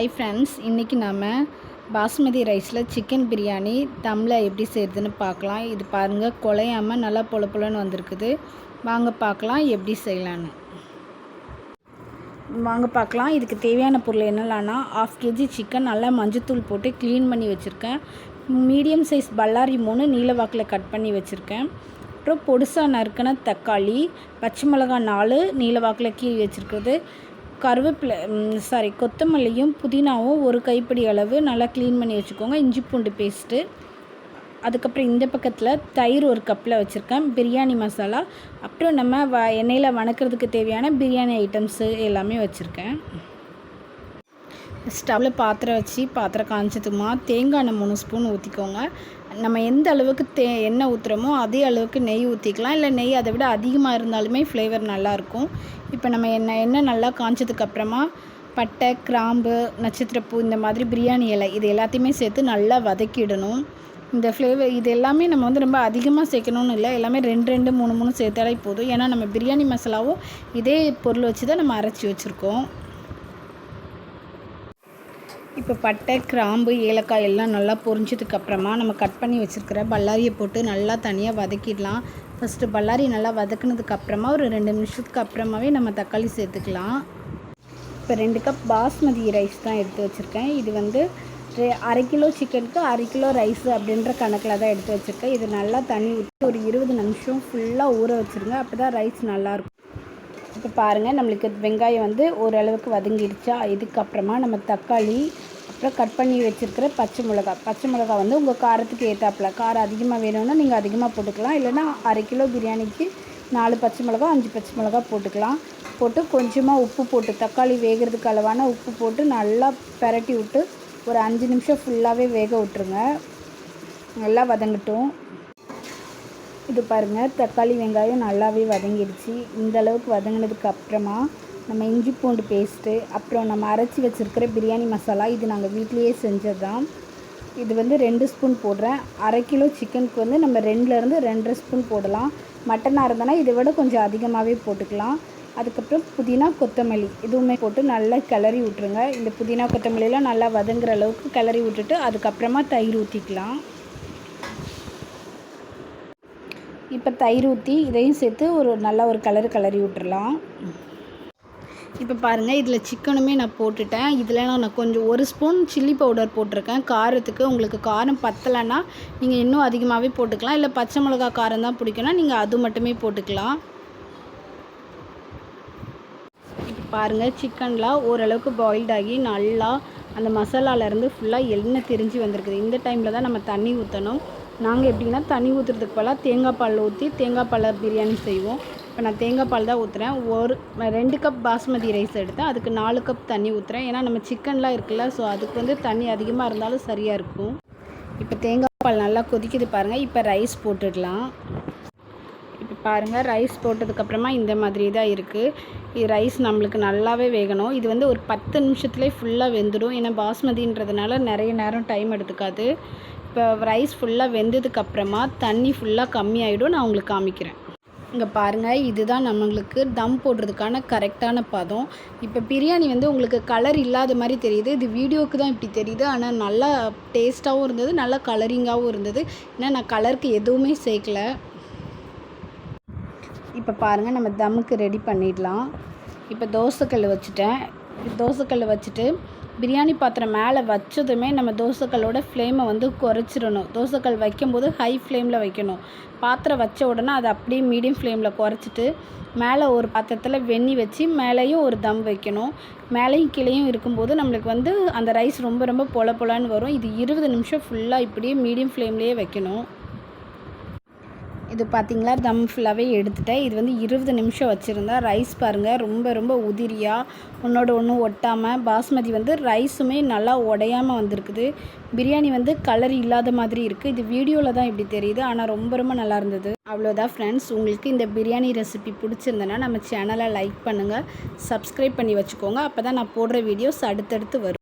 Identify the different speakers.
Speaker 1: Hi friends, இன்றைக்கி நம்ம பாஸ்மதி ரைஸில் சிக்கன் பிரியாணி தம்மில் எப்படி செய்கிறதுன்னு பார்க்கலாம். இது பாருங்கள், குழையாமல் நல்லா பொல பொலன்னு வந்திருக்குது. வாங்க பார்க்கலாம் எப்படி செய்யலான்னு. வாங்க பார்க்கலாம். இதுக்கு தேவையான பொருள் என்னெல்லாம்னா, 1/2 kg சிக்கன் நல்லா மஞ்சத்தூள் போட்டு க்ளீன் பண்ணி வச்சுருக்கேன். மீடியம் சைஸ் பல்லாரி 3 நீல வாக்கில் கட் பண்ணி வச்சுருக்கேன். அப்புறம் பொடிசாக நறுக்கின தக்காளி, பச்சை மிளகாய் 4 நீல வாக்கில் கீறி வச்சுருக்குது. கொத்தமல்லியும் புதினாவும் ஒரு கைப்பிடி அளவு நல்லா க்ளீன் பண்ணி வச்சுக்கோங்க. இஞ்சி பூண்டு பேஸ்ட்டு, அதுக்கப்புறம் இந்த பக்கத்தில் தயிர் ஒரு கப்பில் வச்சுருக்கேன். பிரியாணி மசாலா, அப்புறம் நம்ம எண்ணெயில் வணக்கிறதுக்கு தேவையான பிரியாணி ஐட்டம்ஸு எல்லாமே வச்சுருக்கேன். ஸ்டவ்வில் பாத்திரம் வச்சு பாத்திரம் காய்ச்சதுமா தேங்காய் எண்ணெய் 3 ஸ்பூன் ஊற்றிக்கோங்க. நம்ம எந்த அளவுக்கு எண்ணெய் ஊற்றுறோமோ அதே அளவுக்கு நெய் ஊற்றிக்கலாம். இல்லை நெய் அதை விட அதிகமாக இருந்தாலுமே ஃப்ளேவர் நல்லாயிருக்கும். இப்போ நம்ம எண்ணெய் நல்லா காய்ச்சதுக்கப்புறமா பட்டை, கிராம்பு, நட்சத்திரப்பூ, இந்த மாதிரி பிரியாணி இலை இது எல்லாத்தையுமே சேர்த்து நல்லா வதக்கிடணும். இந்த ஃப்ளேவர் இது எல்லாமே நம்ம ரொம்ப அதிகமாக சேர்க்கணும்னு இல்லை, எல்லாமே 2 3 சேர்த்தாலே போதும். ஏன்னா நம்ம பிரியாணி மசாலாவும் இதே பொருள் வச்சு தான் நம்ம அரைச்சி வச்சுருக்கோம். இப்போ பட்டை, கிராம்பு, ஏலக்காய் எல்லாம் நல்லா பொரிஞ்சதுக்கப்புறமா நம்ம கட் பண்ணி வச்சுருக்கிற பல்லாரியை போட்டு நல்லா தனியாக வதக்கிடலாம். ஃபஸ்ட்டு பல்லாரி நல்லா வதக்குனதுக்கப்புறமா ஒரு 2 நிமிஷத்துக்கு அப்புறமாவே நம்ம தக்காளி சேர்த்துக்கலாம். இப்போ 2 கப் பாஸ்மதி ரைஸ் தான் எடுத்து வச்சுருக்கேன். இது 1/2 கிலோ சிக்கனுக்கு 1/2 கிலோ ரைஸு அப்படின்ற கணக்கில் தான் எடுத்து வச்சுருக்கேன். இது நல்லா தண்ணி ஊற்றி ஒரு 20 நிமிஷம் ஃபுல்லாக ஊற வச்சுருங்க. அப்போ தான் ரைஸ் நல்லாயிருக்கும். இப்போ பாருங்கள், நம்மளுக்கு வெங்காயம் ஓரளவுக்கு வதங்கிடுச்சா. இதுக்கப்புறமா நம்ம தக்காளி, அப்புறம் கட் பண்ணி வச்சுருக்கிற பச்சை மிளகா உங்கள் காரத்துக்கு ஏற்றாப்புல. காரம் அதிகமாக வேணும்னா நீங்கள் அதிகமாக போட்டுக்கலாம். இல்லைனா 1/2 கிலோ பிரியாணிக்கு 4 பச்சை மிளகா 5 பச்சை மிளகா போட்டுக்கலாம். போட்டு கொஞ்சமாக உப்பு போட்டு, தக்காளி வேகிறதுக்கு அளவான உப்பு போட்டு நல்லா பெரட்டி விட்டு ஒரு 5 நிமிஷம் ஃபுல்லாகவே வேக விட்டுருங்க. நல்லா வதங்கட்டும். இது பாருங்கள், தக்காளி வெங்காயம் நல்லாவே வதங்கிடுச்சு. இந்த அளவுக்கு வதங்கினதுக்கு அப்புறமா நம்ம இஞ்சி பூண்டு பேஸ்ட்டு, அப்புறம் நம்ம அரைச்சி வச்சுருக்கிற பிரியாணி மசாலா, இது நாங்கள் வீட்லேயே செஞ்சது தான். இது 2 ஸ்பூன் போடுறேன். 1/2 கிலோ சிக்கனுக்கு நம்ம 2லேருந்து 2.5 ஸ்பூன் போடலாம். மட்டனாக இருந்தனா இதை விட கொஞ்சம் அதிகமாகவே போட்டுக்கலாம். அதுக்கப்புறம் புதினா, கொத்தமல்லி இதுவுமே போட்டு நல்லா கிளறி விட்ருங்க. இந்த புதினா கொத்தமல்லியெலாம் நல்லா வதங்குற அளவுக்கு கிளறி விட்டுட்டு அதுக்கப்புறமா தயிர் ஊற்றிக்கலாம். இப்போ தயிர் ஊற்றி இதையும் சேர்த்து நல்லா ஒரு கிளறி விட்டுறலாம். இப்போ பாருங்கள், இதில் சிக்கனுமே நான் போட்டுட்டேன். இதில் நான் கொஞ்சம் 1 ஸ்பூன் சில்லி பவுடர் போட்டிருக்கேன் காரத்துக்கு. உங்களுக்கு காரம் பத்தலைன்னா நீங்கள் இன்னும் அதிகமாகவே போட்டுக்கலாம். இல்லை பச்சை மிளகா காரம் தான் பிடிக்குன்னா நீங்கள் அது மட்டுமே போட்டுக்கலாம். இப்போ பாருங்கள், சிக்கன்லாம் ஓரளவுக்கு பாயில்ட் ஆகி நல்லா அந்த மசாலாலேருந்து ஃபுல்லாக எண்ணெய் திரிஞ்சு வந்திருக்குது. இந்த டைமில் தான் நம்ம தண்ணி ஊற்றணும். நாங்கள் எப்படின்னா தண்ணி ஊற்றுறதுக்கு பதிலாக தேங்காய் பால் ஊற்றி தேங்காய் பால் பிரியாணி செய்வோம். இப்போ நான் தேங்காய் பால் தான் ஊற்றுறேன். 2 கப் பாஸ்மதி ரைஸ் எடுத்தேன். அதுக்கு 4 கப் தண்ணி ஊற்றுறேன். ஏன்னா நம்ம சிக்கன்லாம் இருக்குல்ல, ஸோ அதுக்கு தண்ணி அதிகமாக இருந்தாலும் சரியாக இருக்கும். இப்போ தேங்காய் பால் நல்லா கொதிக்குது பாருங்கள். இப்போ ரைஸ் போட்டுடலாம். இப்போ பாருங்கள், ரைஸ் போட்டதுக்கப்புறமா இந்த மாதிரி தான் இருக்குது. இது ரைஸ் நம்மளுக்கு நல்லாவே வேகணும். இது ஒரு 10 நிமிஷத்துலேயே ஃபுல்லாக வெந்துடும். ஏன்னா பாஸ்மதின்றதுனால நிறைய நேரம் டைம் எடுத்துக்காது. இப்போ ரைஸ் ஃபுல்லாக வெந்ததுக்கப்புறமா தண்ணி ஃபுல்லாக கம்மியாகிடும். நான் உங்களுக்கு காமிக்கிறேன். இங்கே பாருங்கள், இதுதான் நம்மளுக்கு தம் போடுறதுக்கான கரெக்டான பதம். இப்போ பிரியாணி உங்களுக்கு கலர் இல்லாத மாதிரி தெரியுது. இது வீடியோவுக்கு தான் இப்படி தெரியுது. ஆனால் நல்லா டேஸ்ட்டாகவும் இருந்தது, நல்லா கலரிங்காகவும் இருந்தது. ஏன்னா நான் கலருக்கு எதுவுமே சேர்க்கலை. இப்போ பாருங்கள், நம்ம தம்முக்கு ரெடி பண்ணிடலாம். இப்போ தோசைக்கல் வச்சுட்டு பிரியாணி பாத்திரம் மேலே வச்சதுமே நம்ம தோசைக்கல்லோட ஃப்ளேமை குறைச்சிடணும். தோசைக்கல் வைக்கும்போது ஹை ஃப்ளேமில் வைக்கணும். பாத்திரம் வச்ச உடனே அதை அப்படியே மீடியம் ஃப்ளேமில் குறைச்சிட்டு மேலே ஒரு பாத்திரத்தில் வெந்நி வச்சு மேலேயும் ஒரு தம் வைக்கணும். மேலேயும் கீழேயும் இருக்கும்போது நம்மளுக்கு அந்த ரைஸ் ரொம்ப பொல பொலன்னு வரும். இது 20 நிமிஷம் ஃபுல்லாக இப்படியே மீடியம் ஃப்ளேம்லேயே வைக்கணும். இது பார்த்திங்களா, தம் ஃபுல்லாகவே எடுத்துட்டேன். இது 20 நிமிஷம் வச்சுருந்தா ரைஸ் பாருங்கள் ரொம்ப உதிரியாக ஒன்றோட ஒன்று ஒட்டாமல் பாஸ்மதி ரைஸுமே நல்லா உடையாமல் வந்திருக்குது. பிரியாணி கலர் இல்லாத மாதிரி இருக்குது. இது வீடியோவில் தான் இப்படி தெரியுது, ஆனால் ரொம்ப நல்லா இருந்தது. அவ்வளோதான் ஃப்ரெண்ட்ஸ். உங்களுக்கு இந்த பிரியாணி ரெசிபி பிடிச்சிருந்தனா நம்ம சேனலை லைக் பண்ணுங்கள், சப்ஸ்கிரைப் பண்ணி வச்சுக்கோங்க. அப்போ தான் நான் போடுற வீடியோஸ் அடுத்தடுத்து வரும்.